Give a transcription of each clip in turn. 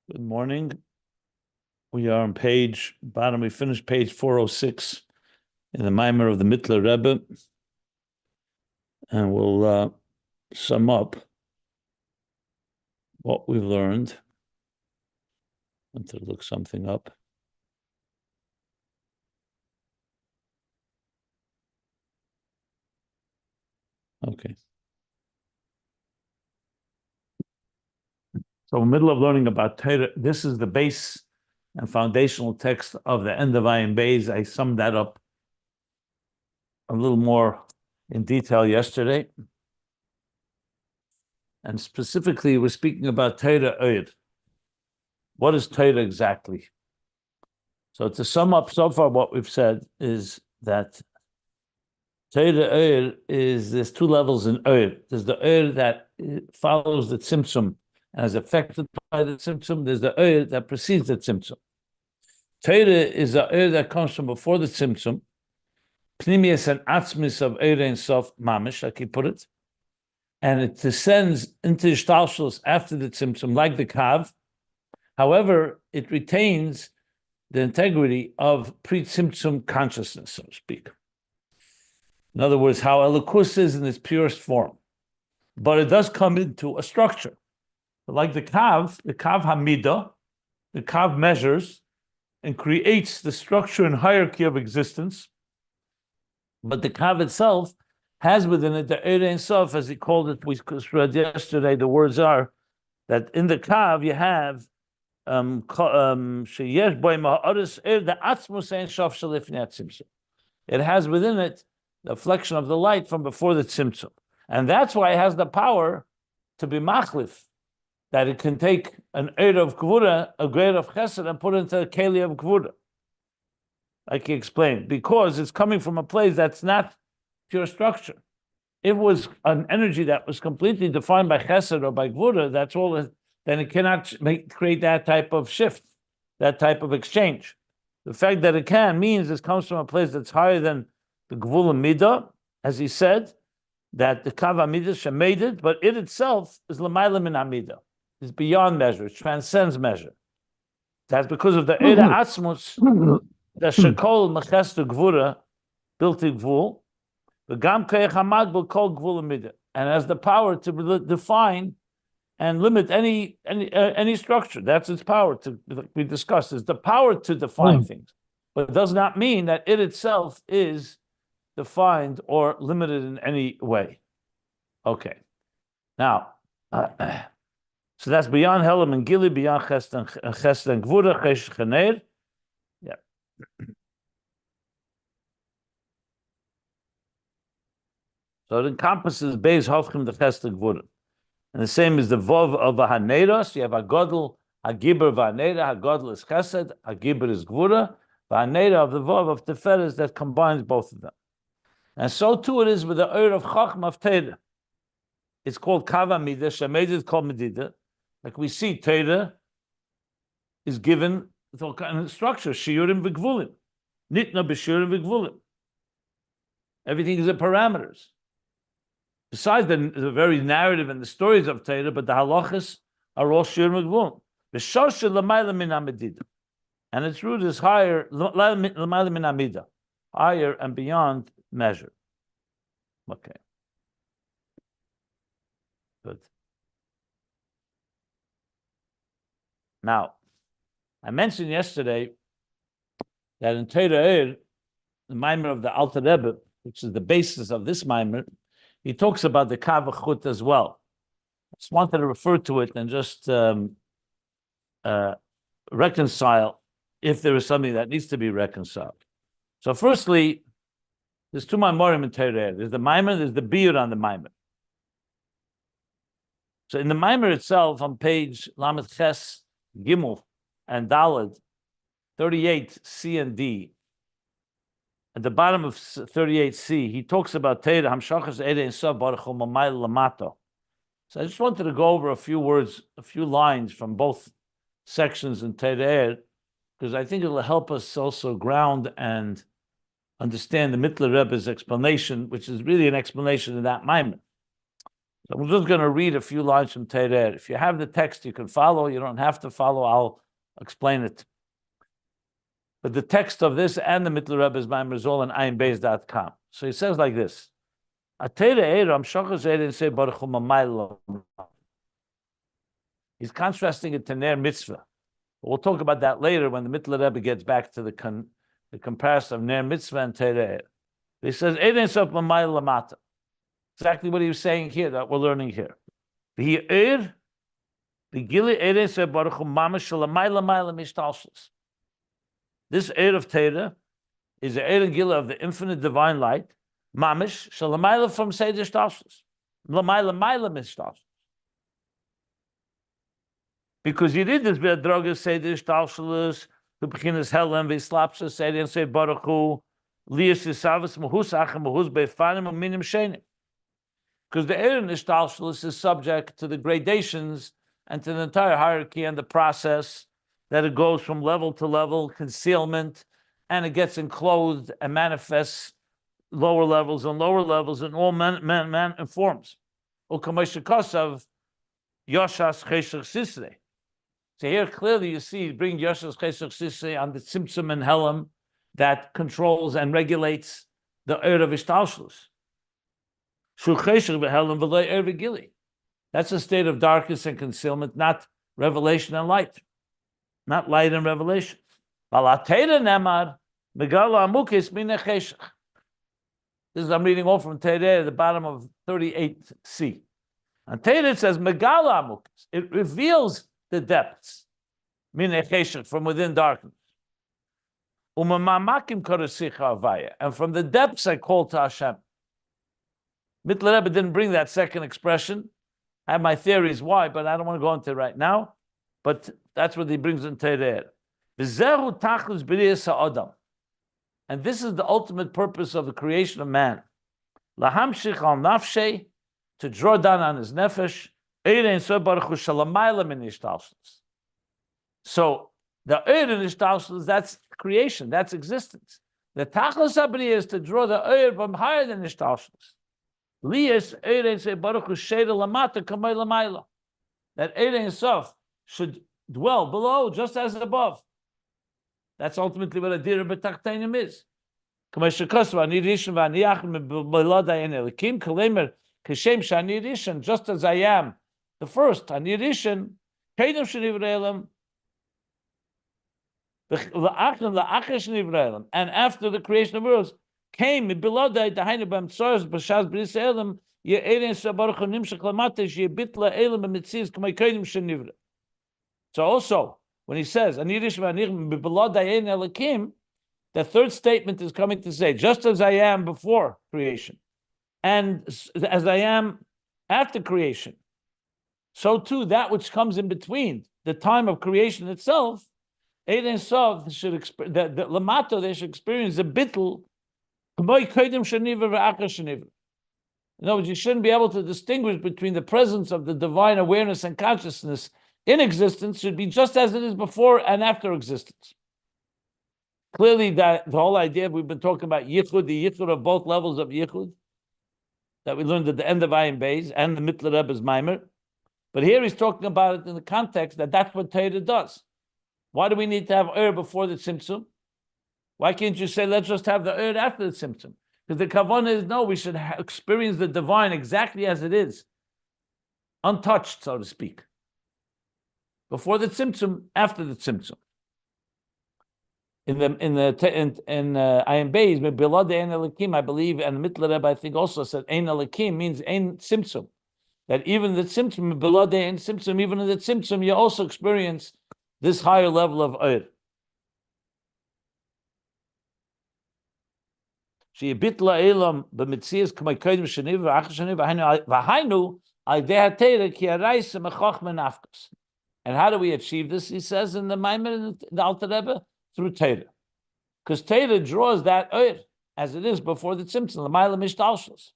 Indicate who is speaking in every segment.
Speaker 1: Good morning. We are on bottom. We finished page 406 in the Maimer of the Mittler Rebbe, and we'll sum up what we've learned. I want to look something up. Okay. So, in the middle of learning about Torah, this is the base and foundational text of the end of Ayin Beis. I summed that up a little more in detail yesterday. And specifically, we're speaking about Torah Ohr. What is Torah exactly? So to sum up so far, what we've said is that Torah Ohr there's two levels in Ohr. There's the Ohr that follows the Tzimtzum and is affected by the Tzimtzum. There's the Ohr that precedes the Tzimtzum. Torah is the Ohr that comes from before the Tzimtzum, Pnimius and Atzmis of Ohr Ein Sof Mamish, like he put it, and it descends into Shtalshalos after the Tzimtzum, like the Kav. However, it retains the integrity of pre-Tzimtzum consciousness, so to speak. In other words, how Elokus is in its purest form. But it does come into a structure. Like the Kav Hamida, the Kav measures and creates the structure and hierarchy of existence. But the Kav itself has within it the Ohr Ein Sof, as he called it. We read yesterday, the words are that in the Kav you have it has within it the reflection of the light from before the Tzimtzum. And that's why it has the power to be machlif, that it can take an Ohr of Gvura, a grade of Chesed, and put it into a Keli of Gvura. Like he explained, because it's coming from a place that's not pure structure. If it was an energy that was completely defined by Chesed or by Gvura, that's all. Then it cannot create that type of shift, that type of exchange. The fact that it can means it comes from a place that's higher than the Gvul Midah, as he said, that the Kav Midah shemeded, but it itself is l'mayla min Midah. It's beyond measure. It transcends measure. That's because of the Eira Atzmus, the Shekol Meches to Gvura, built in Gvul, the Gam Koach Mah will call Gvul Midah, and has the power to define and limit any structure. That's its power to we discussed. Is the power to define things, but it does not mean that it itself is defined or limited in any way. Okay, now so that's beyond Helam and Gili, beyond Chesed and Gvura, Chesh Chaner. Yeah. So it encompasses Beis Hofchim the Chesed and Gvura. And the same is the Vov of a Haneros. You have a Godel, a Gibber, Vaneda. A Godel is Chesed, a Gibber is Gvura. Vaneda of the Vov of Teferes that combines both of them. And so too it is with the Ohr of Chochma of Torah. It's called Kava Midah. Shemed is called Medida. Like we see, Torah is given with all kind of structure. Shiurim v'gvulim, Nitna b'shiurim v'gvulim. Everything is in parameters. Besides the very narrative and the stories of Torah, but the halachas are all shir megvul. V'shoshe l'mayla min hamedida, and its root is higher, l'mayla min hamida, higher and beyond measure. Okay, good. Now, I mentioned yesterday that in Torah Ohr, the Maimer of the Alter Rebbe, which is the basis of this Maimer, he talks about the Kav Chut as well. I just wanted to refer to it and just reconcile if there is something that needs to be reconciled. So firstly, there's two Maimerim in Torah. There's the Maimer, there's the Biur on the Maimer. So in the Maimer itself, on page Lamed Ches, Gimel, and Daled, 38, C and D, at the bottom of 38c, he talks about Torah, Hamshachas Eir Ein Sof Baruch Hu Mamayil Lamato. So I just wanted to go over a few words, a few lines from both sections in Torah, because I think it'll help us also ground and understand the Mittler Rebbe's explanation, which is really an explanation of that Maimer. So I'm just going to read a few lines from Torah. If you have the text, you can follow. You don't have to follow. I'll explain it. But the text of this and the Mittler Rebbe's Maimer is all on AyinBeis.com. So he says like this. He's contrasting it to Ner Mitzvah. We'll talk about that later when the Mittler Rebbe gets back to the comparison of Ner Mitzvah and Torah. He says, exactly what he was saying here, that we're learning here. This Eir of Torah is the Eir and Gila of the infinite divine light, Mamish, Shalamayla from Seder Shtalshus. Lamayla Mayla Mishtalshus. Because you did this bit droga Seder Shtalshus, who beginners Helen, Vislapsa, Seder and Seder Baruch Hu, Lias Yisavas, Mahus Achem, Mahus Beifanim, Minim Shenim. Because the Eir Nishtalshus is subject to the gradations and to the entire hierarchy and the process that it goes from level to level, concealment, and it gets enclosed and manifests lower levels and all man forms. Of Yoshas Cheshach Sisrei. So here clearly you see bring Yoshas Cheshach Sisrei on the Tzimtzum and Helam that controls and regulates the Eir of Ishtalshlus. That's a state of darkness and concealment, not revelation and light. Not light and revelation. This is, I'm reading all from Torah, the bottom of 38c. And Torah it says, Megala Amukis. It reveals the depths. From within darkness. And from the depths I call to Hashem. Mittler Rebbe didn't bring that second expression. I have my theories why, but I don't want to go into it right now. But that's what he brings in Torah. And this is the ultimate purpose of the creation of man. Lahamshich al nafshe, to draw down on his nefesh. So the Eir in Ishtalshus, that's creation, that's existence. The Tachlis Abri is to draw the Eir from higher than Ishtalshus. Lias Eir say Baruch Hu Sheda Lamata Kamei Lamayla. That Eir Sof should dwell below just as above. That's ultimately what a Dira B'Tachtainim is. Just as I am the first, Anirishan, Kedem Shenivreilem, and after the creation of worlds, came Bilodai, the Hainabam Tsars, Bashaz Bris Elam, Ye Eren Sabaruch Nimshach Lamatesh, Ye Bitla Elam and Mitziz, Kamay Kedem Shenivre. So also, when he says, Anirishan Bilodai Ein Elakim, the third statement is coming to say, just as I am before creation, and as I am after creation, so too that which comes in between the time of creation itself, Ein Sof should the Lamato, they should experience the Bittul. In other words, you shouldn't be able to distinguish between the presence of the divine awareness and consciousness in existence, should be just as it is before and after existence. Clearly, that the whole idea we've been talking about Yichud, the Yichud of both levels of Yichud, that we learned at the end of Ayin Beis and the Mittler Rebbe's Maimer. But here he's talking about it in the context that that's what Torah does. Why do we need to have Ur before the Tzimtzum? Why can't you say, let's just have the Ur after the Tzimtzum? Because the Kavanah is, no, we should experience the divine exactly as it is, untouched, so to speak. Before the Tzimtzum, after the Tzimtzum. In Ayin Beis, Bilad Ein Elakim, I believe, and Mittler Rebbe, I think, also said Ein Elakim means Ein Tzimtzum. That even the Tzimtzum, Bilad Ein Tzimtzum, even in the Tzimtzum, you also experience this higher level of Ur. She bitla elam b'mitzias k'may kodim sheniv v'achar sheniv v'hainu al dei haTorah ki araisa mechochma nafkas. And how do we achieve this? He says in the Maimer, the Alter Rebbe, through Torah, because Torah draws that Ur as it is before the Tzimtzum, l'mayla mishtalshus.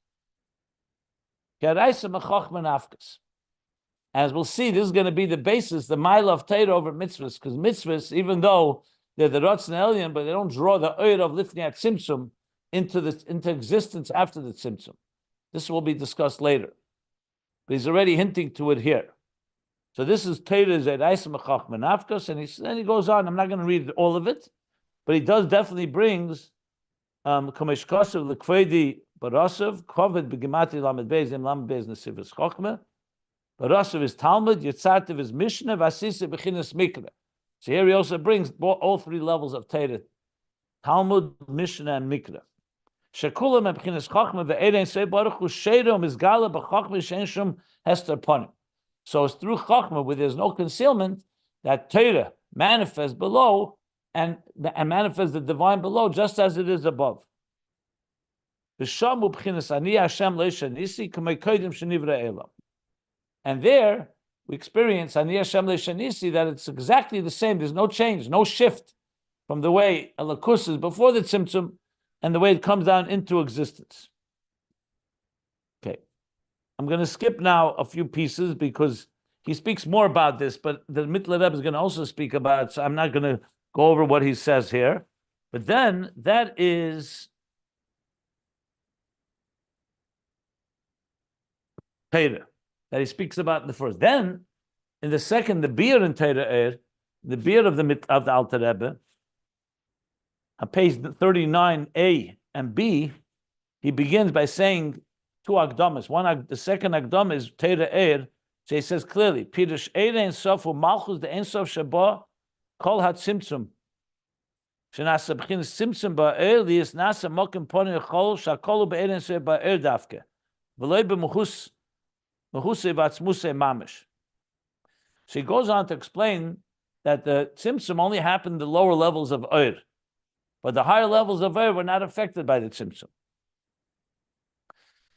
Speaker 1: Ki araisa mechochma nafkas. As we'll see, this is going to be the basis, the mile of Torah over mitzvahs, because mitzvahs, even though they're the Ratzon Elyon, but they don't draw the Ur of lifting at Tzimtzum into existence after the Tzimtzum. This will be discussed later. but he's already hinting to it here. So this is Torah Zeiraisa Chochma Nafkas, and he goes on. I'm not going to read all of it, but he does definitely brings Kamesh Kosav Lekvedi Barasav Kovid Begemati Lamed Beis Im Lamed Beis Nesivus Chochma. Barasav is Talmud, Yitzartiv is Mishnah, Vasisa Bechinas Mikra. So here he also brings all three levels of Torah: Talmud, Mishnah, and Mikra. Shekulam Bechinas Chochma ve'erein Sei Baruch Hu Sheiro Mizgala B'Chochma She'enshum Hester Ponim. So it's through Chochma, where there's no concealment, that Torah manifests below and manifests the divine below, just as it is above. And there we experience Ani Hashem Leishanisi, that it's exactly the same. There's no change, no shift from the way Elokus is before the Tzimtzum and the way it comes down into existence. Okay. I'm going to skip now a few pieces because he speaks more about this, but the Mittler Rebbe is going to also speak about it, so I'm not going to go over what he says here. But then that is Torah that he speaks about in the first. Then in the second, the beer in Torah Ohr, the beer of the Alter Rebbe, on page 39a and b, he begins by saying two Akdamas. The second Akdam is Torah Ohr. So he says clearly, Pirush Eir Ein Sof Malchus the Ein Sof Shaba Kol Hat Tzimtzum. Shenasa B'chinas Tzimtzum Ba'Ohr Lias Nasa Mokim Poni Chol Shakolu B'Eir Ein Sof Ba'Ohr Davke V'loi B'Mechus V'Atzmusei Mamish. So he goes on to explain that the Tzimtzum only happened in the lower levels of Ohr, but the higher levels of Ohr were not affected by the Tzimtzum.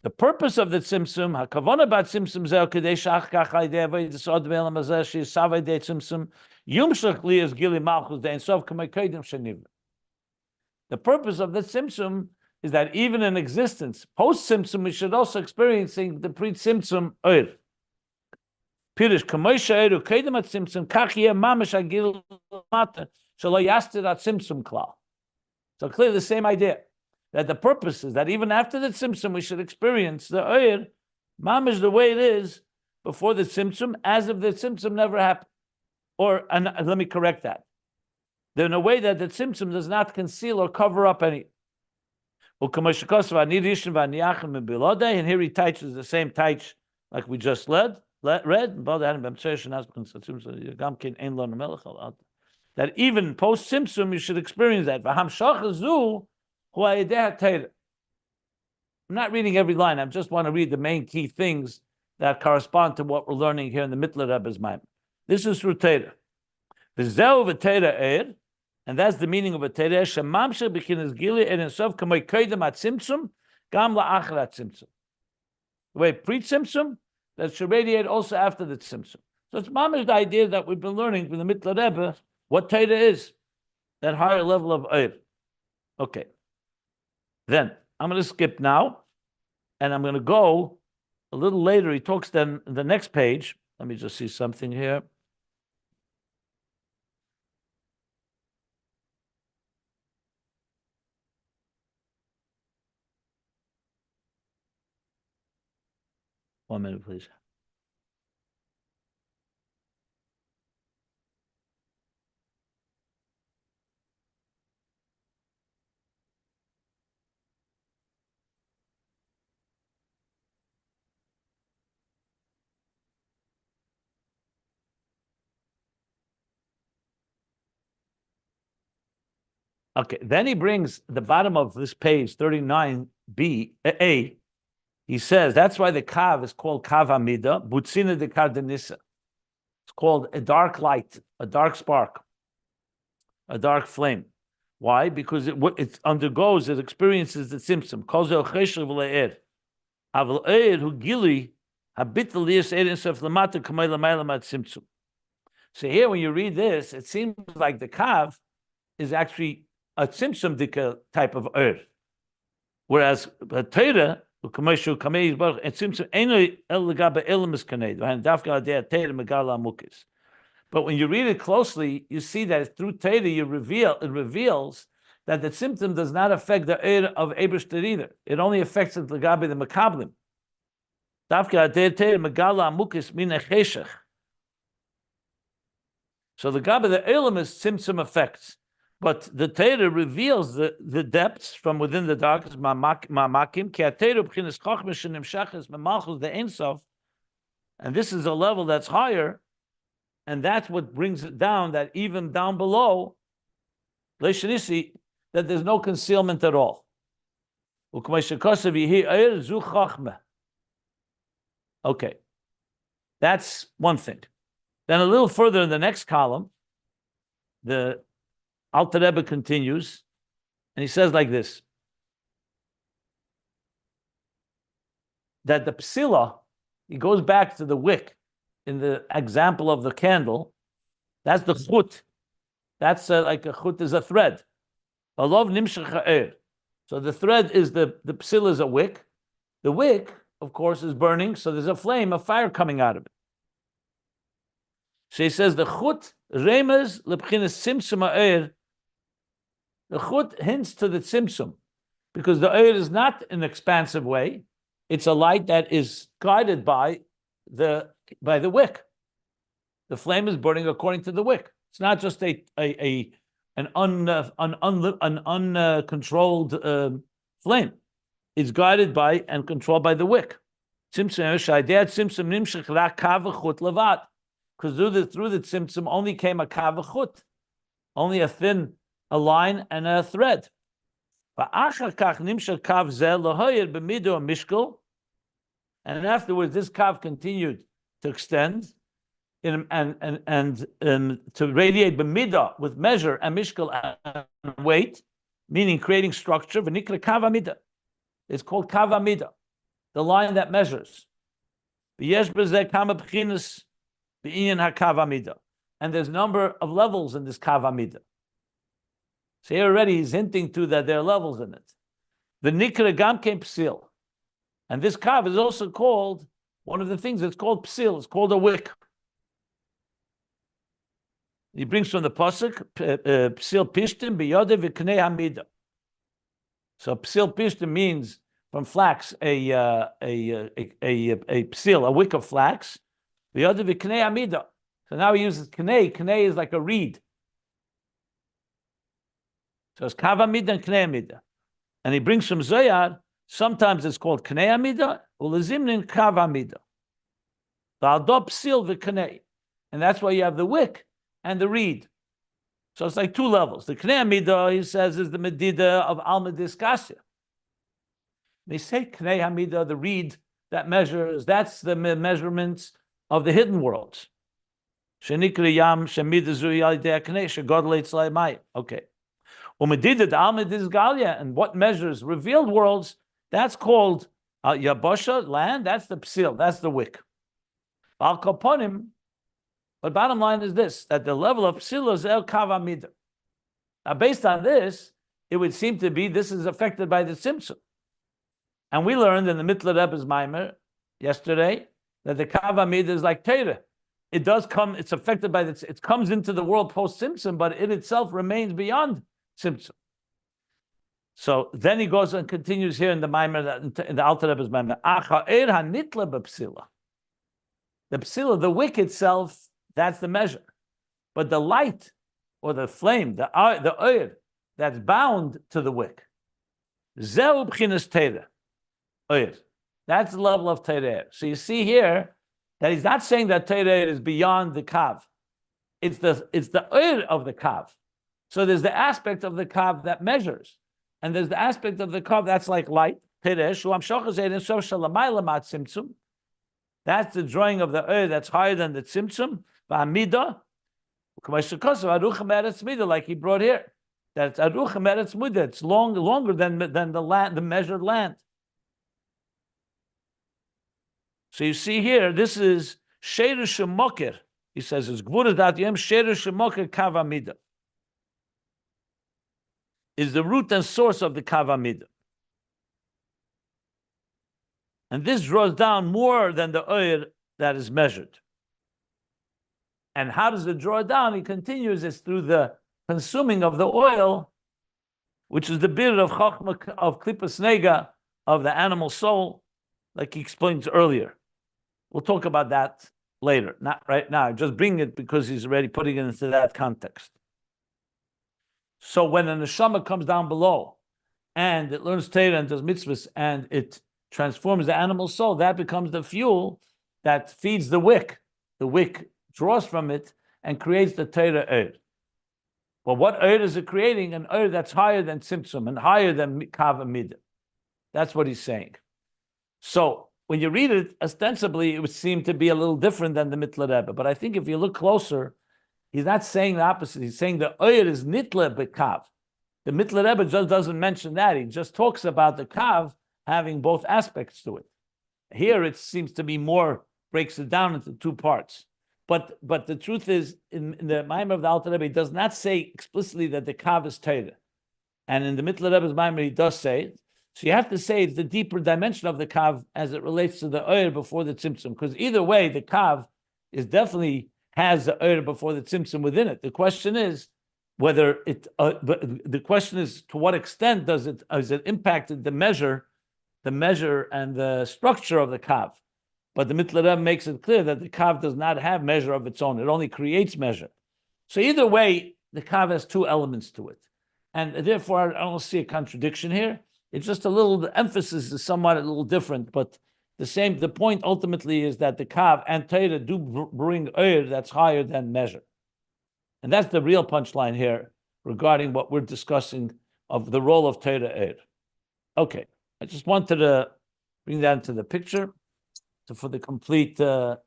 Speaker 1: The purpose of the Tzimtzum, hakavana about Tzimtzum zeh kedei shach kach haidei avodah sod ve'elam hazeh she'isavay dei Tzimtzum yumshach li es gili malchus dein sof k'may kodim shenivra. The purpose of the Tzimtzum is that even in existence, post-Tzimtzum, we should also experiencing the pre-Tzimtzum Ohr. Pirish k'may she'eru kodim at Tzimtzum kach yeh mamash agil mata shelo yastir at Tzimtzum klal. So clearly the same idea. That the purpose is that even after the Tzimtzum, we should experience the Ohr, mamish the way it is before the Tzimtzum, as if the Tzimtzum never happened. Or, and let me correct that. In a way that the Tzimtzum does not conceal or cover up any. And here he teaches the same teach like we just read. That even post-Tzimtzum, you should experience that. I'm not reading every line. I just want to read the main key things that correspond to what we're learning here in the Mittler Rebbe's mind. This is through Torah. V'zeu v'Torah Ohr, and that's the meaning of a Torah. Shemamshe b'chinas gili and insof k'may koydem at Tzimtzum, gam la'achar at Tzimtzum. The way pre-Tzimtzum, that should radiate also after the Tzimtzum. So it's mamish the idea that we've been learning from the Mittler Rebbe what Torah is, that higher level of Ohr. Okay. Then I'm going to skip now, and I'm going to go a little later. He talks then the next page. Let me just see something here. One minute, please. Okay, then he brings the bottom of this page, 39b, A. He says, that's why the Kav is called Kav Amida, Butzina de Kardenissa. It's called a dark light, a dark spark, a dark flame. Why? Because it undergoes, it experiences the Tzimtzum. Kozel Cheshev Le'er. Aval Eir Hu Gili, Habittul Lias Eir Insef Lamata Kamei Lamaylam At Tzimtzum. So here, when you read this, it seems like the Kav is actually a Tzimtzum Dika type of Ohr. Whereas the Torah, but when you read it closely, you see that through Torah it reveals that the symptom does not affect the Ohr of Eibishter either. It only affects the Legabe the Makablim. So the Gaba, the Elam is tzimtzum effects, but the Torah reveals the depths from within the darkness. And this is a level that's higher, and that's what brings it down, that even down below, that there's no concealment at all. Okay, that's one thing. Then a little further in the next column, the Alter Rebbe continues, and he says like this, that the psila, he goes back to the wick in the example of the candle. That's the chut. That's like a chut is a thread. So the thread is the psila is a wick. The wick, of course, is burning, so there's a flame, a fire coming out of it. So he says the chut remes lebchinas simsum ha'er. The chut hints to the tzimtzum, because the oir is not an expansive way. It's a light that is guided by the wick. The flame is burning according to the wick. It's not just an uncontrolled flame. It's guided by and controlled by the wick. Because through the tzimtzum only came a kav v'chut, only a line and a thread. And afterwards, this kav continued to extend and to radiate b'midah with measure and mishkal and weight, meaning creating structure. V'nikra kav amidah. It's called kav amidah, the line that measures. V'yesh b'zeh kama b'chinas b'inyan hakav amidah. And there's a number of levels in this kav amidah. So here already he's hinting to that there are levels in it. The nikra gam kem psil. And this kav is also called, one of the things that's called psil, it's called a wick. He brings from the pasuk, psil pishtim biyode v'knei hamida. So psil pishtim means from flax, a psil, a wick of flax. Biyode v'knei hamida. So now he uses knei. Knei is like a reed. So it's kav hamida and knei hamida. And he brings from Zoyar, sometimes it's called knei hamida, ulezimnin kav hamida. V'aldo psil v'knei. And that's why you have the wick and the reed. So it's like two levels. The knei hamida, he says, is the medida of alma diskasya. They say knei hamida, the reed that measures, that's the measurements of the hidden worlds. Shenikra yam shemida zui alidei knei shegodel etzlai mai. Okay. Umedida the alma disgalia, and what measures revealed worlds, that's called yabosha, land, that's the psil, that's the wick. Al kaponim. But bottom line is this, that the level of psila is el kav amida. Now, based on this, it would seem to be this is affected by the tzimtzum. And we learned in the Mittler Rebbe's Maimer yesterday that the kav amida is like Torah. It does come, it's affected by it comes into the world post-tzimtzum, but it itself remains beyond tzimtzum. So then he goes and continues here in the Maimer, in the Alter Rebbe's Maimer. The psila, the wick itself, that's the measure. But the light or the flame, the oir, that's bound to the wick. Zeu b'chinas Torah. Oir. That's the level of Torah. So you see here that he's not saying that Torah is beyond the kav. It's the oir of the kav. So there's the aspect of the kav that measures. And there's the aspect of the kav that's like light. That's the drawing of the oir that's higher than the tzimtzum. V'amida, like he brought here, that it's aruchem eretz muda. It's longer than the land, the measured land. So you see here, this is sheresh shemoker. He says it's gvura dat yem sheresh shemoker kav amida. Is the root and source of the kav amida. And this draws down more than the oir that is measured. And how does it draw down? He continues, it's through the consuming of the oil, which is the bir of Chochma, of Klippas Nega, of the animal soul, like he explains earlier. We'll talk about that later, not right now. Just bring it because he's already putting it into that context. So when a neshama comes down below and it learns Torah and does mitzvahs and it transforms the animal soul, that becomes the fuel that feeds the wick. The wick draws from it and creates the Torah Ohr. Well, what Ohr is it creating? An Ohr that's higher than Tzimtzum and higher than Kav Midah. That's what he's saying. So when you read it, ostensibly, it would seem to be a little different than the Mitler Rebbe. But I think if you look closer, he's not saying the opposite. He's saying the Ohr is Nitla B'Kav. The Mitler Rebbe just doesn't mention that. He just talks about the Kav having both aspects to it. Here it seems to be more, breaks it down into two parts. But the truth is, in the Maimer of the Alter Rebbe, he does not say explicitly that the Kav is Torah. And in the Mitler Rebbe's Maimer, he does say it. So you have to say it's the deeper dimension of the Kav as it relates to the Ohr before the Tzimtzum. Because either way, the Kav is definitely has the Ohr before the Tzimtzum within it. The question is whether it. The question is to what extent does it impacted the measure and the structure of the Kav. But the Mitler Rebbe makes it clear that the Kav does not have measure of its own. It only creates measure. So either way, the Kav has two elements to it. And therefore, I don't see a contradiction here. It's just the emphasis is somewhat a little different, but the point ultimately is that the Kav and Torah do bring Ohr that's higher than measure. And that's the real punchline here regarding what we're discussing of the role of Torah Ohr. Okay, I just wanted to bring that into the picture for the complete, get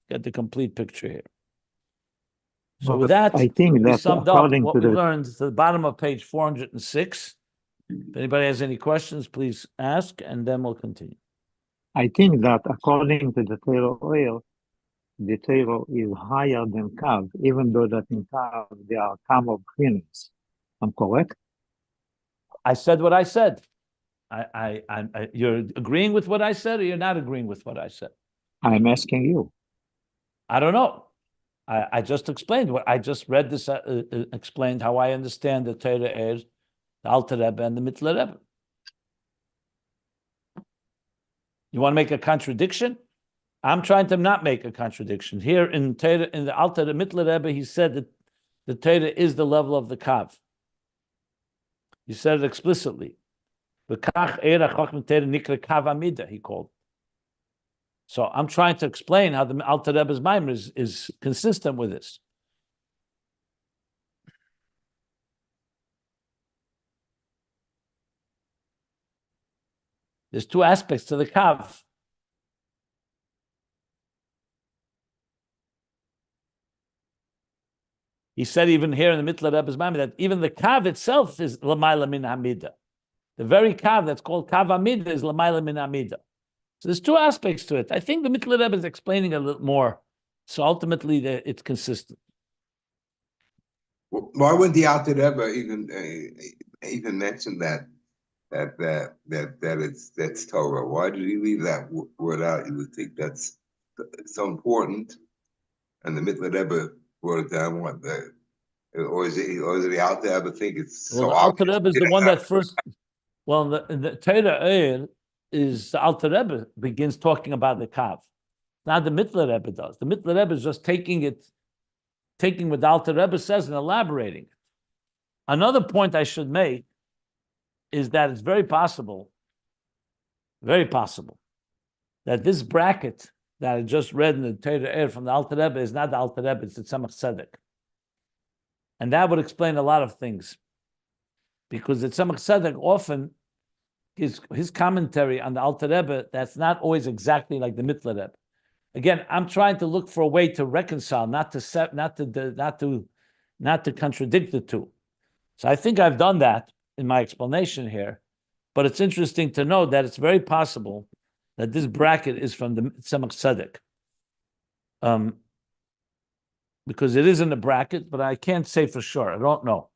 Speaker 1: the complete picture here. So with that,
Speaker 2: I think
Speaker 1: we
Speaker 2: that
Speaker 1: summed up
Speaker 2: according
Speaker 1: what
Speaker 2: to
Speaker 1: we learned to the bottom of page 406. If anybody has any questions, please ask, and then we'll continue.
Speaker 2: I think that according to the Torah Ohr, the Torah is higher than Kav, even though that in Kav there are Kav beginnings. I'm correct?
Speaker 1: I said what I said. You're agreeing with what I said, or you're not agreeing with what I said?
Speaker 2: I'm asking you.
Speaker 1: I don't know. I just explained what I just read. This explained how I understand the Torah Ohr, the Alter Rebbe, and the Mitler Rebbe. You want to make a contradiction? I'm trying to not make a contradiction. Here in Torah, in the Alter Mitler Rebbe, he said that the Torah is the level of the Kav. He said it explicitly. He called. So I'm trying to explain how the Alter Rebbe's Maimer is consistent with this. There's two aspects to the Kav. He said even here in the Mitler Rebbe's Maimer that even the Kav itself is L'mayla min Hamida. The very Kav that's called Kav Hamida is L'mayla min Hamida. So there's two aspects to it. I think the Mitler Rebbe is explaining a little more. So ultimately, it's consistent.
Speaker 3: Why wouldn't the Alter Rebbe even mention that that's Torah? Why did he leave that word out? You would think that's so important, and the Mitler Rebbe wrote it down. Or is it the Alter Rebbe think it's
Speaker 1: Well,
Speaker 3: so
Speaker 1: the Alter
Speaker 3: obvious?
Speaker 1: Rebbe is the one that first. Well, the Torah Ohr is the Alter Rebbe begins talking about the Kav. Now the Mitler Rebbe does. The Mitler Rebbe is just taking what the Alter Rebbe says and elaborating. Another point I should make is that it's very possible that this bracket that I just read in the Torah Ohr from the Alter Rebbe is not the Alter Rebbe, it's the Tzemach Tzedek. And that would explain a lot of things. Because the Tzemach Tzedek often, his commentary on the Alter Rebbe, that's not always exactly like the Mitler Rebbe. Again, I'm trying to look for a way to reconcile, not to contradict the two. So I think I've done that in my explanation here. But it's interesting to know that it's very possible that this bracket is from the Tzemach Tzedek. Because it is in the bracket, but I can't say for sure. I don't know.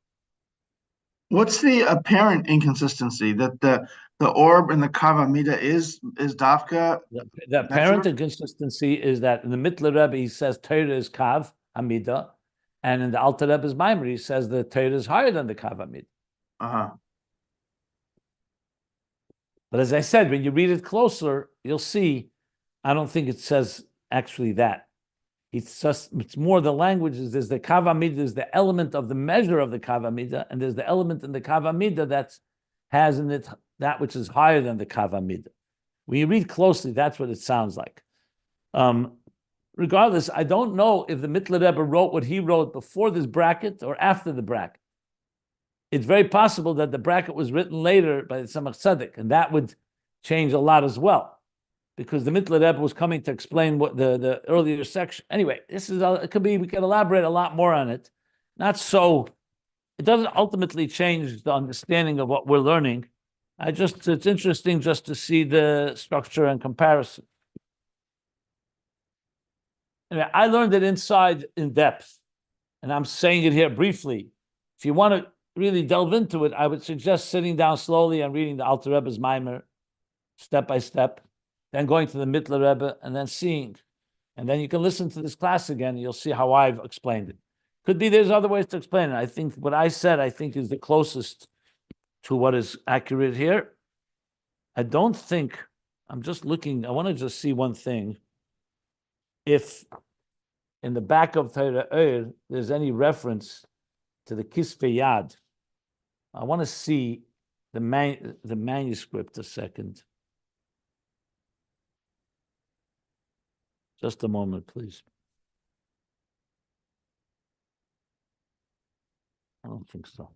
Speaker 4: What's the apparent inconsistency that the orb and the Kav Hamida is Dafka?
Speaker 1: The apparent inconsistency is that in the Mitler Rebbe he says Torah is Kav Hamida, and in the Alter Rebbe's Maimer he says the Torah is higher than the Kav Hamida. But as I said, when you read it closer, you'll see I don't think it says actually that. It's more the language is there's the Koach Mah, there's the element of the measure of the Koach Mah, and there's the element in the Koach Mah that has in it that which is higher than the Koach Mah. When you read closely, that's what it sounds like. Regardless, I don't know if the Mittler Rebbe wrote what he wrote before this bracket or after the bracket. It's very possible that the bracket was written later by the Tzemach Tzedek, and that would change a lot as well, because the Mittler Rebbe was coming to explain what the earlier section. Anyway, this is it could be we can elaborate a lot more on it. Not so. It doesn't ultimately change the understanding of what we're learning. It's interesting just to see the structure and comparison. Anyway, I learned it inside in depth, and I'm saying it here briefly. If you want to really delve into it, I would suggest sitting down slowly and reading the Alter Rebbe's Maimer, step by step, then going to the Mittler Rebbe, and then seeing. And then you can listen to this class again, and you'll see how I've explained it. Could be there's other ways to explain it. I think what I said, is the closest to what is accurate here. I don't think, I'm just looking, I want to just see one thing. If in the back of Torah Ohr, there's any reference to the Kisvei Yad. I want to see the manuscript a second. Just a moment, please. I don't think so.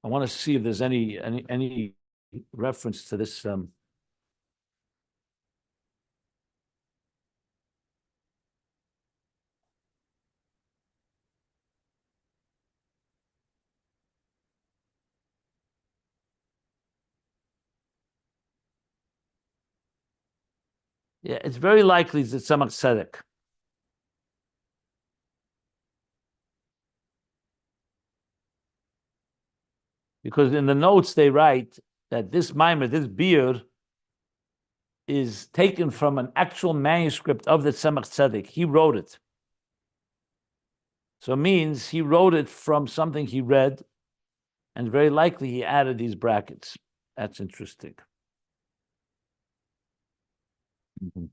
Speaker 1: I want to see if there's any reference to this. Yeah, it's very likely it's Tzemach Tzedek. Because in the notes they write that this Maimer, this beer, is taken from an actual manuscript of the Tzemach Tzedek. He wrote it. So it means he wrote it from something he read, and very likely he added these brackets. That's interesting. Mm-hmm.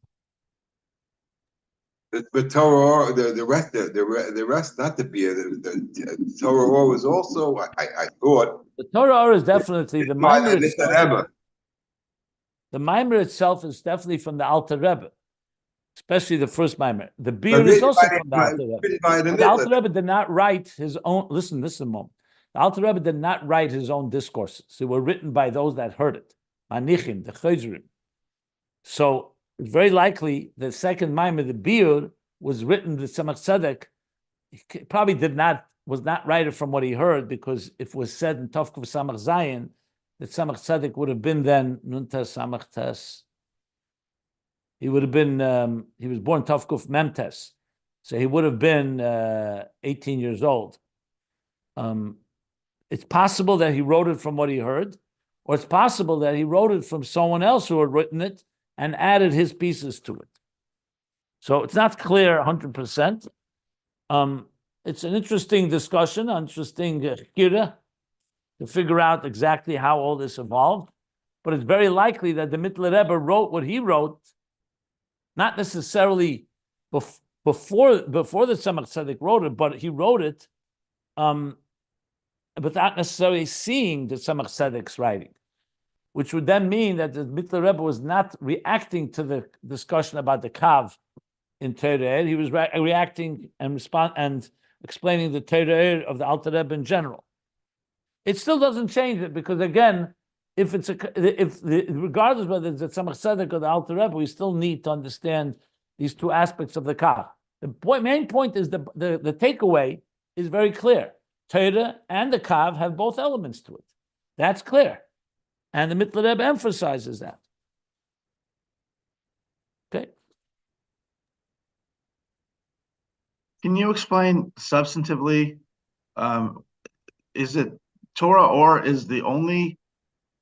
Speaker 3: But Torah Ohr, the rest, not the beer. The Torah Ohr was also, I thought.
Speaker 1: The Torah Ohr is definitely the Maimer itself. The Maimer itself is definitely from the Alter Rebbe, especially the first Maimer. The beer is also from the Alter Rebbe. The Alter Rebbe did not write his own. Listen a moment. The Alter Rebbe did not write his own discourses. They were written by those that heard it. Manichim, the Chayzrim. So it's very likely the second Maimer, the beer, was written the Tzemach Tzedek. He probably was not written from what he heard, because if it was said in Tovkuf Samach Zayin, the Tzemach Tzedek would have been then Nuntes Samach Tes. He would have been, he was born Tovkuf Memtes. So he would have been 18 years old. It's possible that he wrote it from what he heard, or it's possible that he wrote it from someone else who had written it and added his pieces to it. So it's not clear 100%. It's an interesting discussion, interesting chira, to figure out exactly how all this evolved. But it's very likely that the Mittler Rebbe wrote what he wrote, not necessarily before the Tzemach Tzedek wrote it, but he wrote it without necessarily seeing the Tzemach Tzedek's writing, which would then mean that the Mittler Rebbe was not reacting to the discussion about the Kav in Torah Ohr. He was reacting and explaining the Torah Ohr of the Alter Rebbe in general. It still doesn't change it, because again, regardless whether it's the Tzemach Tzedek or the Alter Rebbe, we still need to understand these two aspects of the Kav. The main point is the takeaway is very clear. Torah and the Kav have both elements to it. That's clear. And the Mittler Rebbe emphasizes that. Okay.
Speaker 4: Can you explain substantively, is it Torah Ohr is the only,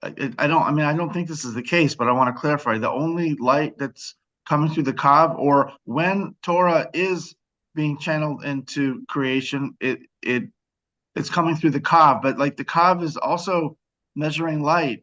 Speaker 4: I don't think this is the case, but I want to clarify, the only light that's coming through the Kav, or when Torah is being channeled into creation, it's coming through the Kav, but like the Kav is also measuring light.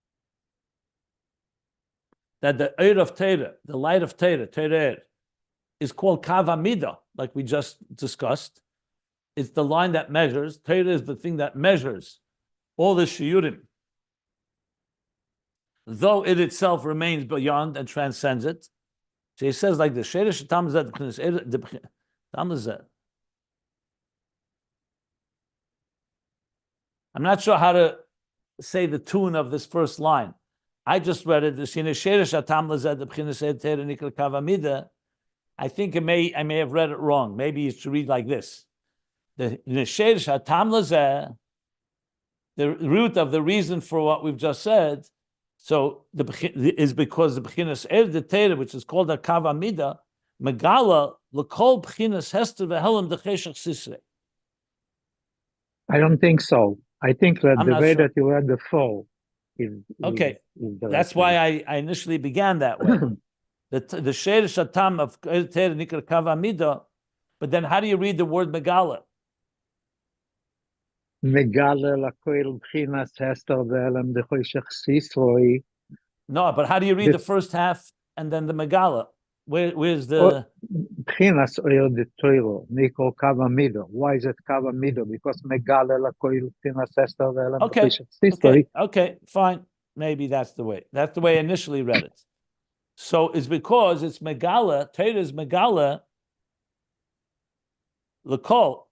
Speaker 1: that the Ohr of Torah, the light of Torah, Torah Ohr, is called Kav Hamida, like we just discussed. It's the line that measures. Torah is the thing that measures all the shiurim, though it itself remains beyond and transcends it. So he says like the Sheresh Tamazet. I'm not sure how to say the tune of this first line. I just read it. I think I may have read it wrong. Maybe you should read like this. The root of the reason for what we've just said, so is because the b'chinas the Torah, which is called a kav amida, megala l'kol b'chinas hester v'helem d'cheshach sisrei.
Speaker 2: I don't think so. I think that the way
Speaker 1: sure.
Speaker 2: that you read the fall is
Speaker 1: okay.
Speaker 2: Is the
Speaker 1: That's
Speaker 2: right
Speaker 1: why I initially began that way. The sheresh hatam of Torah nikra kav amida, but then how do you read the word megala?
Speaker 2: Megala l'kol b'chinas hester v'helem d'cheshach sisrei.
Speaker 1: No, but how do you read the first half and then the megala? Where's the
Speaker 2: B'chinas or the Torah nikol kav amida? Why is it kav amida? Because megala l'kol b'chinas hester v'helem d'cheshach sisrei.
Speaker 1: Okay, fine. Maybe that's the way. That's the way I initially read it. So it's because it's megala. Torah is megala. L'kol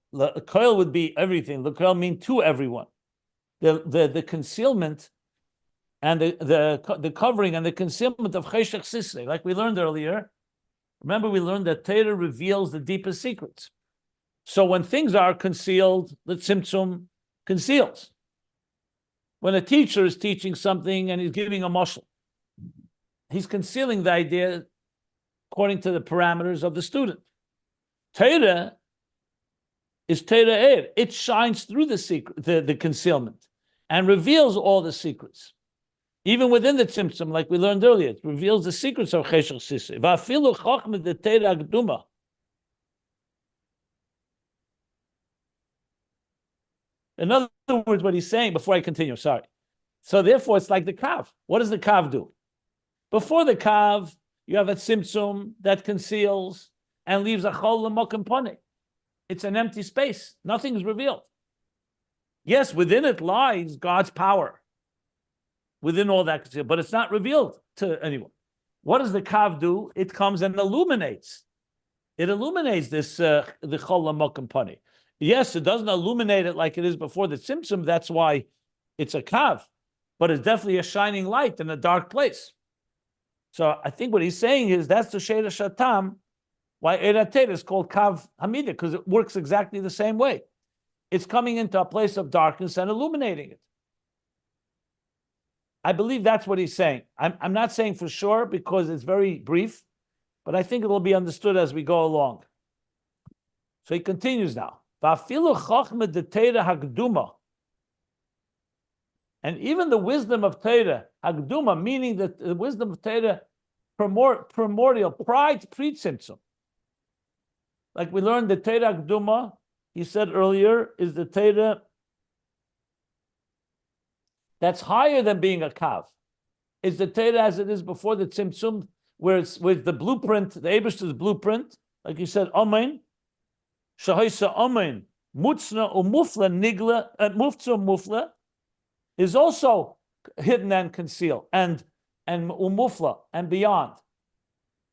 Speaker 1: would be everything. L'kol mean to everyone. The concealment and the covering and the concealment of cheshach sisrei, like we learned earlier. Remember, we learned that Torah reveals the deepest secrets. So when things are concealed, the tzimtzum conceals. When a teacher is teaching something and he's giving a mashal, he's concealing the idea according to the parameters of the student. Torah is Torah Ohr. It shines through the secret, the concealment, and reveals all the secrets. Even within the tzimtzum, like we learned earlier, it reveals the secrets of cheshach sisrei. Va'afilu chochma de Torah agduma. In other words, what he's saying, before I continue, sorry. So therefore, it's like the kav. What does the kav do? Before the kav, you have a tzimtzum that conceals and leaves a chol l'mokem poneh. It's an empty space. Nothing is revealed. Yes, within it lies God's power. Within all that concealed, but it's not revealed to anyone. What does the kav do? It comes and illuminates. It illuminates this the chol l'mokem poneh. Yes, it doesn't illuminate it like it is before the tzimtzum. That's why it's a kav, but it's definitely a shining light in a dark place. So I think what he's saying is that's the sheresh hatam, why Eira Torah is called kav hamida, because it works exactly the same way. It's coming into a place of darkness and illuminating it. I believe that's what he's saying. I'm not saying for sure because it's very brief, but I think it will be understood as we go along. So he continues now. Va'afilu chochma de Torah hagduma. And even the wisdom of Torah, hagduma, meaning that the wisdom of Torah, primordial, pre-tzimtzum. Like we learned, the Torah hagduma, he said earlier, is the Torah that's higher than being a kav. It's the Torah as it is before the tzimtzum, where it's with the blueprint, the Eibishter's blueprint, like you said, Ayin, shahoisa Ayin, mutzna umufla nigla, muftzah mufla, is also hidden and concealed, and umufla and beyond.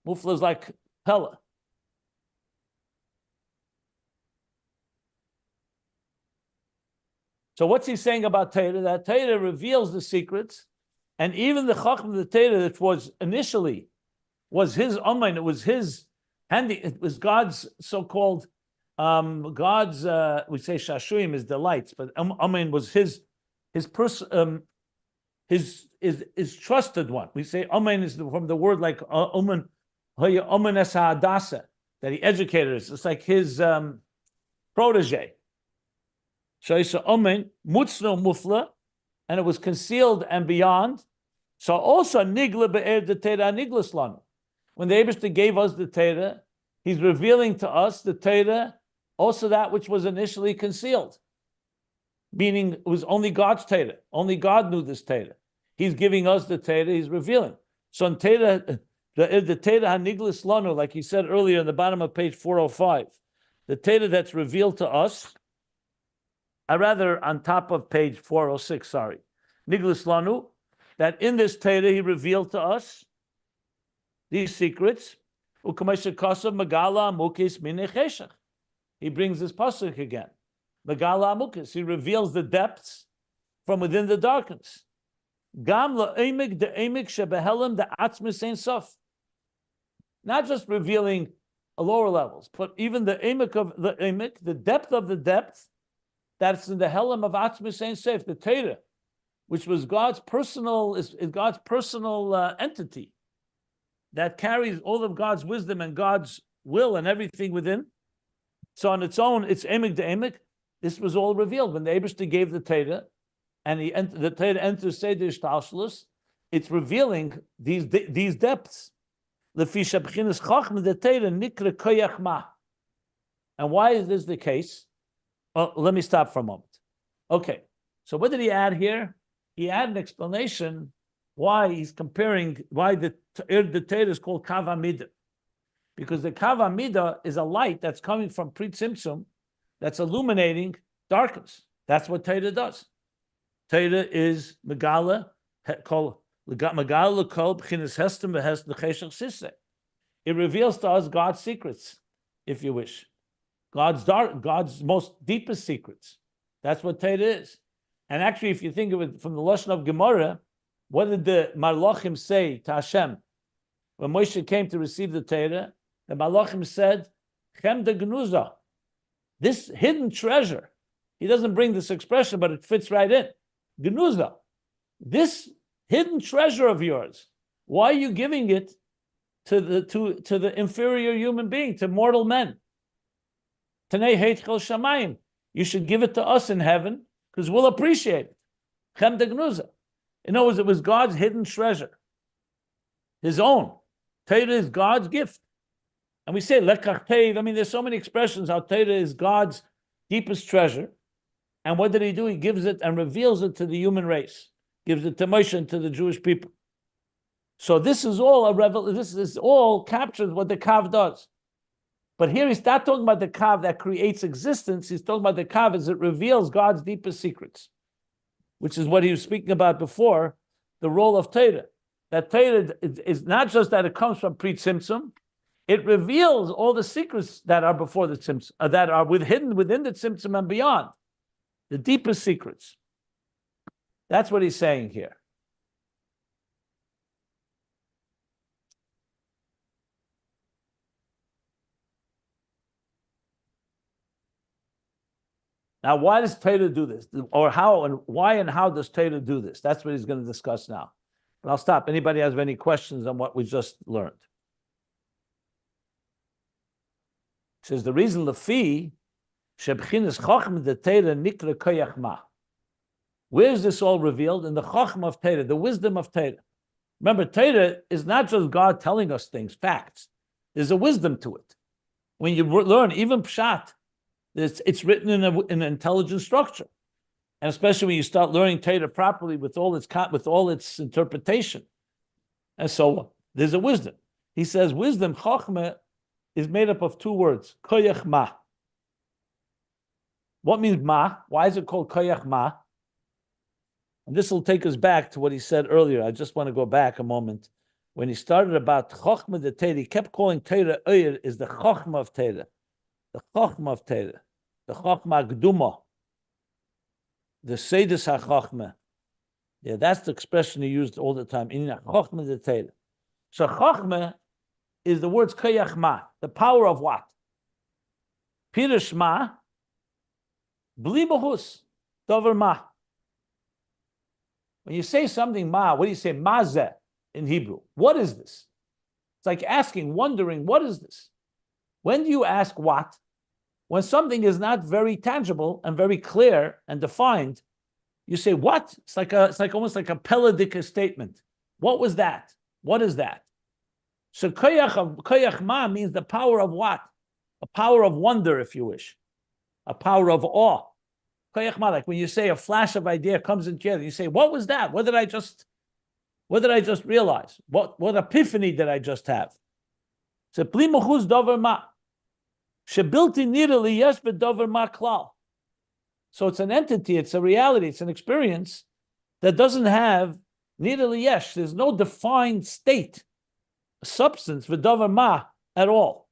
Speaker 1: Mufla is like Pella. So what's he saying about Torah? That Torah reveals the secrets, and even the Chochma of the Torah that was initially was his Ayin, it was his handy, it was God's so-called God's we say Shashuyim is delights, but Ayin was his trusted one. We say Ayin is from the word like Ayin Esa Hadasa, that he educated us. It's like his protege. Shaisa Ayin Mutzno Mufla, and it was concealed and beyond. So also Nigla Be'er the Torah Niglas Lanu. When the Eibishter gave us the Torah, he's revealing to us the Torah, also that which was initially concealed. Meaning it was only God's Torah. Only God knew this Torah. He's giving us the Torah, he's revealing. So in Torah, the Torah haniglis lanu, like he said earlier in the bottom of page 405, the Torah that's revealed to us, rather on top of page 406, sorry, niglis lanu, that in this Torah he revealed to us these secrets. He brings this pasuk again. Megala amukis. He reveals the depths from within the darkness. Gam la'emik de'emik shebehelim de'atzmis ein sof. Not just revealing lower levels, but even the emik of the emik, the depth of the depth that's in the helim of atzmis ein sof, the Torah, which was God's personal entity that carries all of God's wisdom and God's will and everything within. So on its own, it's emik de'emik. This was all revealed when the Eibishter gave the Torah, and the Torah enters Seder Shtalshlus. It's revealing these depths. Lefisha b'chinas Chochma the Torah nikra Koach Mah. And why is this the case? Well, let me stop for a moment. Okay, so what did he add here? He added an explanation why he's comparing why the Torah is called Kav HaMidah. Because the Kav HaMidah is a light that's coming from Pri Tzimtzum that's illuminating darkness. That's what Torah does. Torah is Megala, called Megala Kol B'chinas Hestem V'Hest L'Cheshach Siseh. It reveals to us God's secrets, if you wish. God's most deepest secrets. That's what Torah is. And actually, if you think of it from the Lashon of Gemara, what did the Malachim say to Hashem? When Moshe came to receive the Torah, the Malachim said, Chem de Gnuza, this hidden treasure. He doesn't bring this expression, but it fits right in. Gnuza, this hidden treasure of yours, why are you giving it to the inferior human being, to mortal men? Tanei heichel shamayim. You should give it to us in heaven because we'll appreciate it. Chem de Gnuza. In other words, it was God's hidden treasure, his own. Torah is God's gift. And we say, lekach teiv. I mean, there's so many expressions how Torah is God's deepest treasure. And what did he do? He gives it and reveals it to the human race. Gives it to Moshe and to the Jewish people. So this is all this is all captures what the Kav does. But here he's not talking about the Kav that creates existence. He's talking about the Kav as it reveals God's deepest secrets, which is what he was speaking about before, the role of Torah. That Torah is not just that it comes from Pri Tzimtzum, it reveals all the secrets that are before the Tzimtzum, that are hidden within the Tzimtzum and beyond, the deepest secrets. That's what he's saying here. Now, why does Torah do this? Or how and why and how does Torah do this? That's what he's going to discuss now. But I'll stop. Anybody has any questions on what we just learned? He says the reason Lefi Shebchinas Chochma the Torah Nikra Koach Mah. Where is this all revealed? In the Chochma of Torah, the wisdom of Torah. Remember, Torah is not just God telling us things, facts. There's a wisdom to it. When you learn, even Pshat, it's written in an intelligent structure, and especially when you start learning Torah properly with all its interpretation, and so on. There's a wisdom. He says wisdom, Chochma, is made up of two words: Koach Mah. What means Ma? Why is it called Koach Mah? And this will take us back to what he said earlier. I just want to go back a moment. When he started about Chochma the Torah, he kept calling Torah Ohr is the Chochma of Torah, the Chochma of Torah. The Chochma Gduma, the Seidus HaChochma. Yeah, that's the expression he used all the time. In Chochma the Torah. So Chochma is the words Koach Mah, the power of what? Pirush Ma, Bli Bahus, Dover Ma. When you say something Ma, what do you say? Mazeh in Hebrew. What is this? It's like asking, wondering, what is this? When do you ask what? When something is not very tangible and very clear and defined, you say, what? It's like almost like a peladic statement. What was that? What is that? So Koach Ma means the power of what? A power of wonder, if you wish. A power of awe. Koach Ma, like when you say a flash of idea comes into you, you say, what was that? What did I just What did I just realize? What epiphany did I just have? So pli mechuz dover ma. Shebilti nirali yes bedover ma klal. So it's an entity, it's a reality, it's an experience that doesn't have nirali yesh. There's no defined state, substance, bedover ma at all.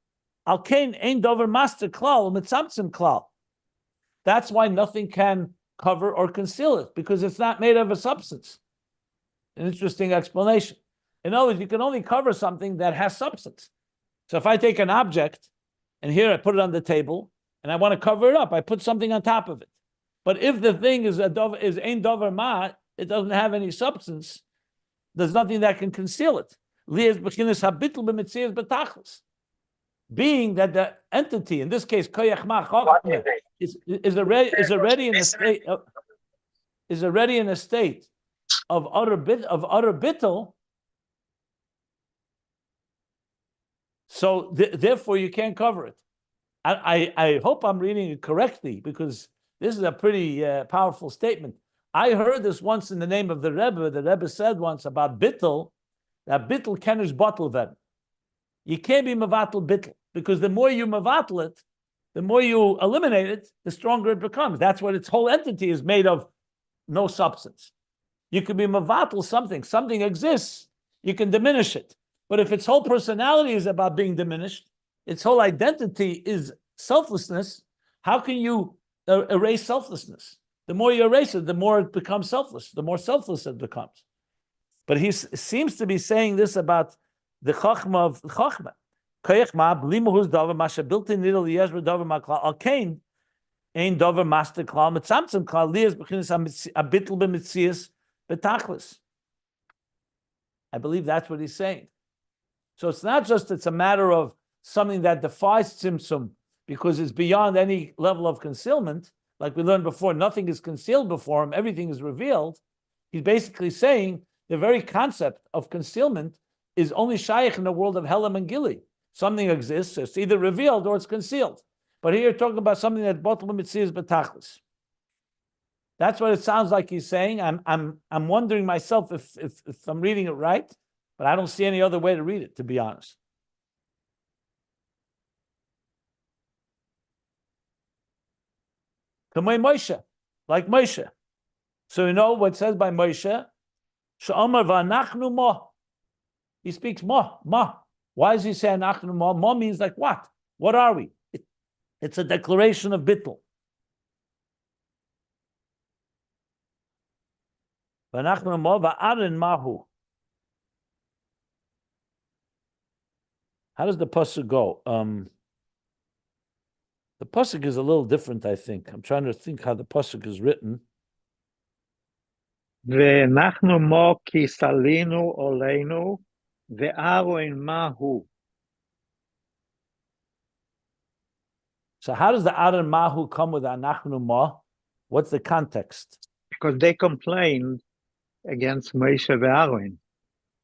Speaker 1: Al kain ein dover master klal mitzamtzim klal. That's why nothing can cover or conceal it, because it's not made of a substance. An interesting explanation. In other words, you can only cover something that has substance. So if I take an object, and here I put it on the table, and I want to cover it up, I put something on top of it. But if the thing is ein dover ma, it doesn't have any substance, there's nothing that can conceal it. Being that the entity, in this case, Koach Mah, Chochma, is already in a state of utter bittul. So therefore, you can't cover it. I hope I'm reading it correctly, because this is a pretty powerful statement. I heard this once in the name of the Rebbe. The Rebbe said once about Bittul, that Bittul kenish bottle werden. You can't be mevatel Bittul, because the more you mevatel it, the more you eliminate it, the stronger it becomes. That's what its whole entity is made of, no substance. You can be mevatel something exists, you can diminish it. But if its whole personality is about being diminished, its whole identity is selflessness, how can you erase selflessness? The more you erase it, the more it becomes selfless, the more selfless it becomes. But he seems to be saying this about the Chochma of Chochma. Koach Mah, bli mechuz dover ma shebilti nirali yesh bedover ma klal. Al kain ein dover master klal mitzamtzim klal liyas b'chinas bittul b'mitzias b'tachlis. I believe that's what he's saying. So it's not just it's a matter of something that defies tzimtzum because it's beyond any level of concealment. Like we learned before, nothing is concealed before him, everything is revealed. He's basically saying the very concept of concealment is only shaykh in the world of Helam and Gili. Something exists, it's either revealed or it's concealed. But here you're talking about something that Bittul Mitzias B'tachlis. That's what it sounds like he's saying. I'm wondering myself if I'm reading it right, but I don't see any other way to read it, to be honest. Kamei Moshe, like Moshe. So you know what it says by Moshe? She'omar v'anachnu mo. He speaks ma. Why does he say anachnu ma? Ma means like what? What are we? It's a declaration of Bittul. V'anachnu ma v'arin mahu. How does the pasuk go? The pasuk is a little different, I think. I'm trying to think how the pasuk is written.
Speaker 2: ואנחנו מו כי סלינו עולנו וארון מהו.
Speaker 1: So how does the Aron Mahu come with Anachnu Ma? What's the context?
Speaker 2: Because they complained against Moshe ואהרון.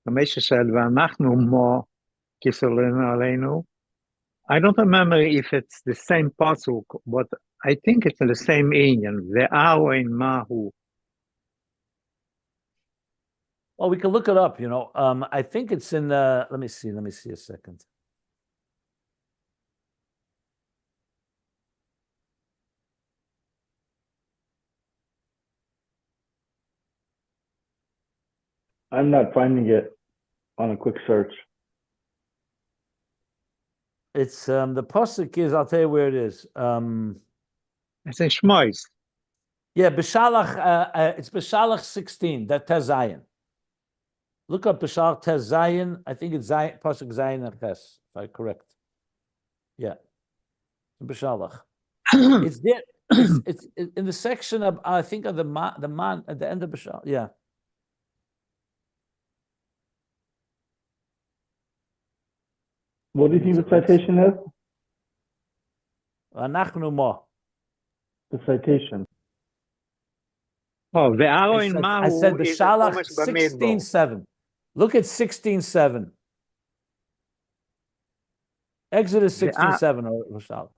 Speaker 2: Moshe said, ואנחנו מו כי סלינו עולנו. I don't remember if it's the same pasuk, but I think it's the same inyan. וארון מהו.
Speaker 1: Well, we can look it up, I think it's in, let me see a second.
Speaker 5: I'm not finding it on a quick search.
Speaker 1: It's, the pasuk is, I'll tell you where it is.
Speaker 2: It's in Shmois.
Speaker 1: Yeah, B'Shalach, it's B'Shalach 16, that Tezayin. Look up B'Shalach Tezayin. I think it's Zayin, pasuk Zayin and Ches, if I'm correct. Yeah, B'Shalach. It's there. It's in the section of, I think, of the man at the end of B'Shalach. Yeah.
Speaker 5: What do you think the citation is?
Speaker 1: Anachnu Mo.
Speaker 5: The citation.
Speaker 2: Oh, וארון מהו.
Speaker 1: I said B'Shalach 16:7. Look at 16:7. Exodus 16:7 or B'Shalach.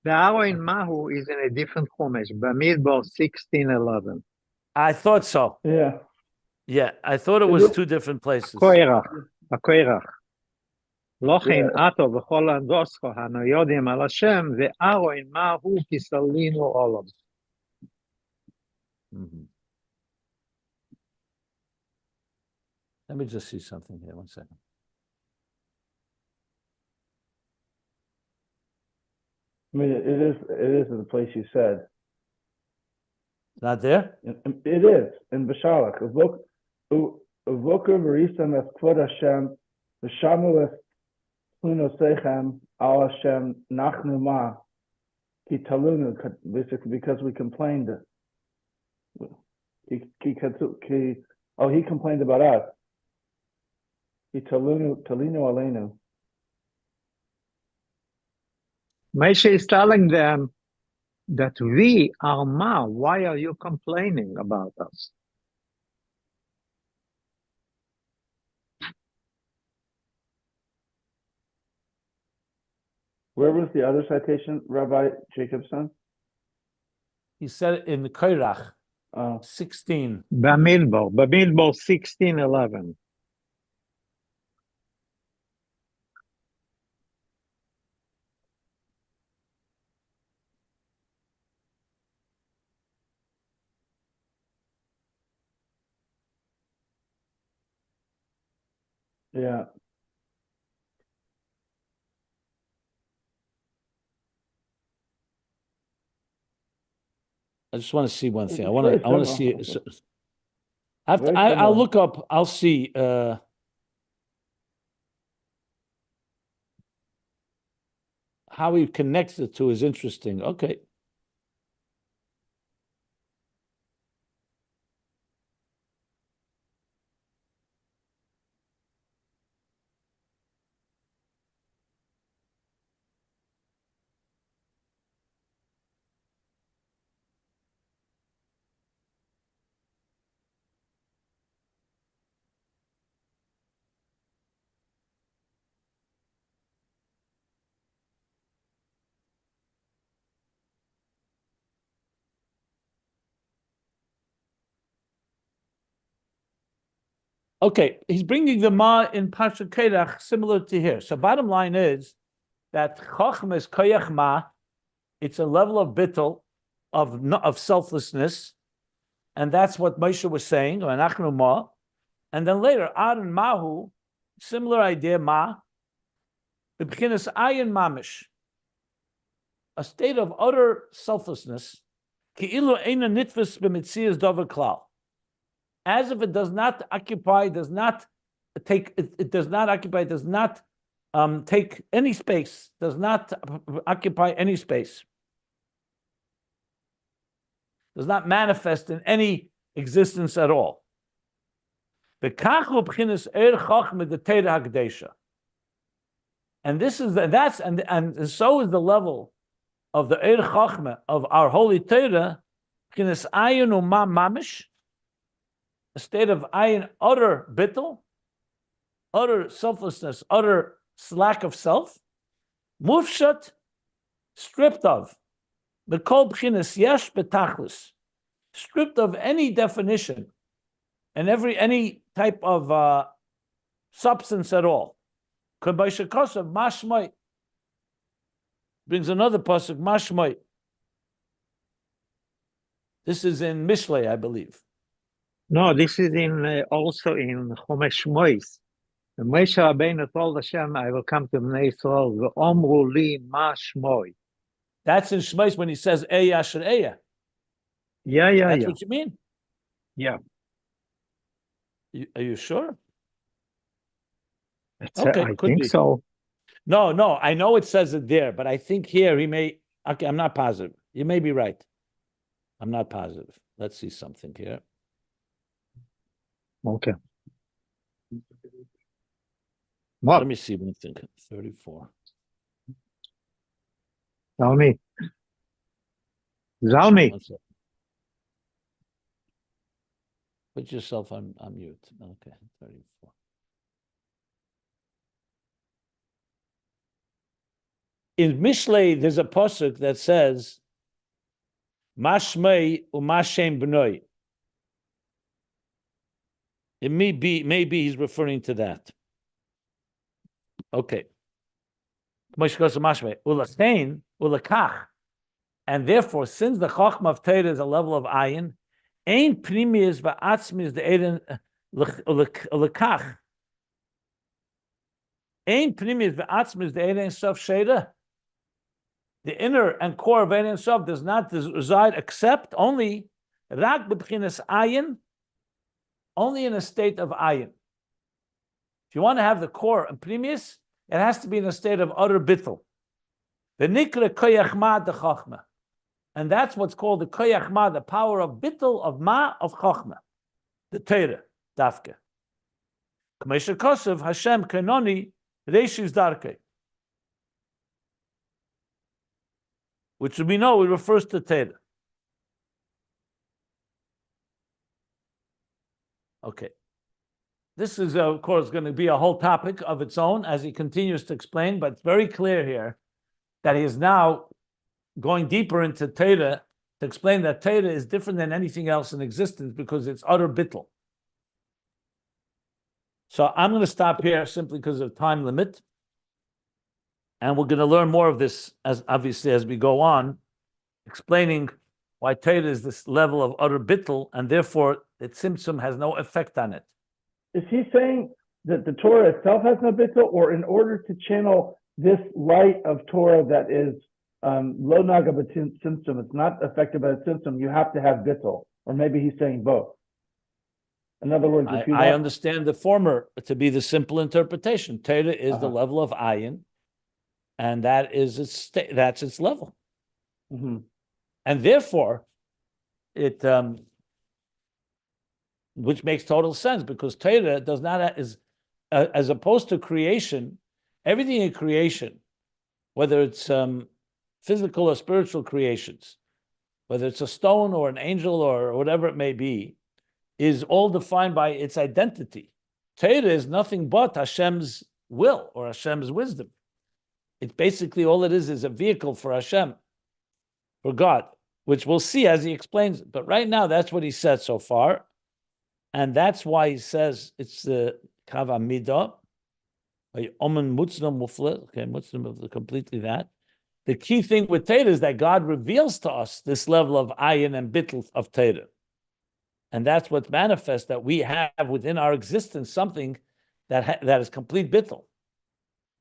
Speaker 2: וארון מהו is in a different chumash. במדבר 16:11.
Speaker 1: I thought so.
Speaker 5: Yeah.
Speaker 1: Yeah, I thought it was two different places.
Speaker 2: הקוירח. לכן עתו וכל הדוסכו הנויודים על השם, וארוין מהו כסלינו עולם.
Speaker 1: Let me just see something here. 1 second.
Speaker 5: I mean, it is in the place you said.
Speaker 1: Not there?
Speaker 5: It is in Bashalach. Uvoker Barisam es Kvod Hashem, V'shamu es Seichem al Hashem Nachnu Ma, Ki Talunu, basically because we complained. He complained about us. Ki Talinu Aleinu.
Speaker 2: Moshe is telling them that we are Ma. Why are you complaining about us?
Speaker 5: Where was the other citation, Rabbi Jacobson?
Speaker 1: He said it in the Koach 16.
Speaker 2: Bamidbar 16:11.
Speaker 5: Yeah.
Speaker 1: I just want to see one thing. I
Speaker 5: It's
Speaker 1: want
Speaker 5: very
Speaker 1: to see it.
Speaker 5: similar.
Speaker 1: I'll look up. I'll see. How he connects it to is interesting. Okay. Okay, he's bringing the Ma in Parsha Koach similar to here. So bottom line is that Chochma is Koach Mah. It's a level of Bittul, of selflessness, and that's what Moshe was saying, or Anachnu Ma. And then later, Ayin Mahu, similar idea, Ma, B'chinas Ayin Mamish, a state of utter selflessness, Ki'ilu Eina Nitvis B'mitzias Dover Klal. As if it does not occupy, does not take, it does not occupy, does not take any space, does not occupy any space, does not manifest in any existence at all. And this is and so is the level of the Eir Chochma of our holy Torah, B'chinas Ayin Uma Mamish, a state of Ayin, utter Bittul, utter selflessness, utter lack of self, Mufshat, stripped of, B'kol B'chinas Yesh B'tachlis, stripped of any definition and any type of substance at all. K'bayshakosov Mashmai brings another pasuk, Mashmai. This is in Mishlei, I believe.
Speaker 2: No, this is also in Chomesh Mois. Moshe Rabbeinu told Hashem, I will come to Bnei Yisrael, v'omru li ma shmoi.
Speaker 1: That's in Shmos when he says, Eya Asher Eya.
Speaker 2: Yeah.
Speaker 1: That's what you mean?
Speaker 2: Yeah.
Speaker 1: Are you sure?
Speaker 2: Okay, I think
Speaker 1: be.
Speaker 2: so.
Speaker 1: No, I know it says it there, but I think here he may, okay, I'm not positive. You may be right. I'm not positive. Let's see something here.
Speaker 2: Okay. What?
Speaker 1: Let me see one thing. 34.
Speaker 2: Zalmi.
Speaker 1: Put yourself on mute. Okay, 34. In Mishlei, there's a pasuk that says, Mashmei u'mashem b'noi. It maybe he's referring to that. Okay. And therefore, since the Chochma of Torah is a level of Ayin, ein primis va'atzmis de'eden lekach. Ein primis va'atzmis de'eden sof sheda. The inner and core of Ein Sof does not reside except only rak b'tchinas Ayin, only in a state of Ayin. If you want to have the core and primis, it has to be in a state of utter bittul. The nikra Koach Mah de Chochma. And that's what's called the Koach Mah, the power of Bittul, of Ma, of Chochma, the Torah, Dafke. K'mesher Kosev, Hashem Kenoni, Reishis Darkei. Which we know it refers to Torah. Okay. This is, of course, going to be a whole topic of its own as he continues to explain, but it's very clear here that he is now going deeper into Torah to explain that Torah is different than anything else in existence because it's utter bittul. So I'm going to stop here simply because of time limit. And we're going to learn more of this as obviously as we go on, explaining why Torah is this level of utter bittul and therefore its tzimtzum has no effect on it.
Speaker 5: Is he saying that the Torah itself has no bittul, or in order to channel this light of Torah that is lo naga b'tzimtzum, it's not affected by the tzimtzum, you have to have bittul? Or maybe he's saying both. In other words, if you
Speaker 1: I understand the former to be the simple interpretation. Torah is the level of Ayin, and that is that's its level.
Speaker 5: Mm-hmm.
Speaker 1: And therefore, it which makes total sense because Torah does not as opposed to creation, everything in creation, whether it's physical or spiritual creations, whether it's a stone or an angel or whatever it may be, is all defined by its identity. Torah is nothing but Hashem's will or Hashem's wisdom. It's basically all it is a vehicle for Hashem, for God, which we'll see as he explains it. But right now, that's what he said so far. And that's why he says it's the Kav Amidah, Omen Mutzno Mufle, okay, Mutzno completely that. The key thing with Torah is that God reveals to us this level of Ayin and Bittul of Torah. And that's what's manifest, that we have within our existence something that is complete Bittul.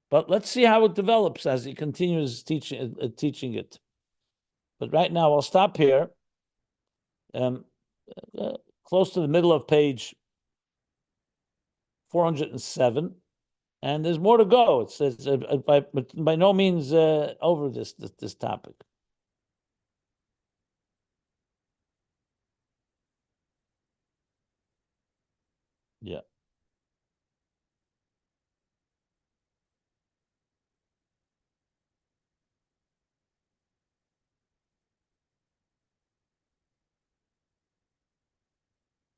Speaker 1: But let's see how it develops as he continues teaching it. But right now, I'll stop here. Close to the middle of page 407, and there's more to go. It says by no means over this topic. Yeah.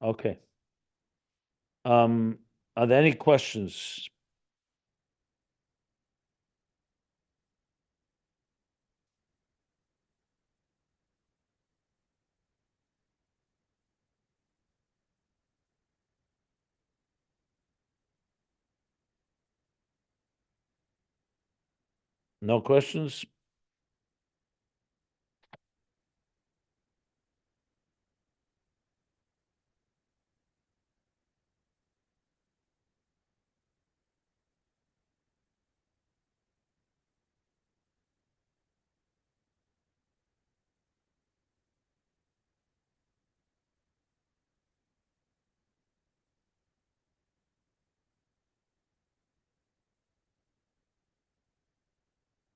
Speaker 1: Okay. Are there any questions? No questions?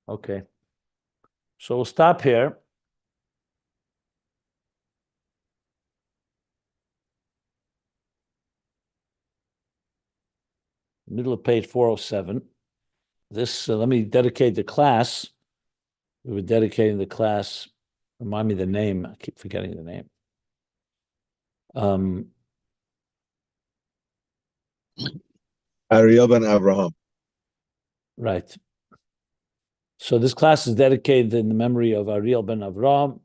Speaker 1: Okay. So we'll stop here. Middle of page 407. This, let me dedicate the class. We were dedicating the class. Remind me the name. I keep forgetting the name.
Speaker 3: Ariel ben Avraham.
Speaker 1: Right. So this class is dedicated in the memory of Ariel ben Avraham.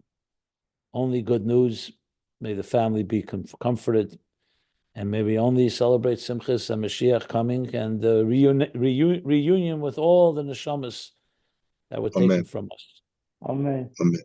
Speaker 1: Only good news. May the family be comforted. And may we only celebrate Simchas and Mashiach coming and the reunion with all the neshamas that were taken
Speaker 3: Amen.
Speaker 1: from us.
Speaker 5: Amen.
Speaker 3: Amen.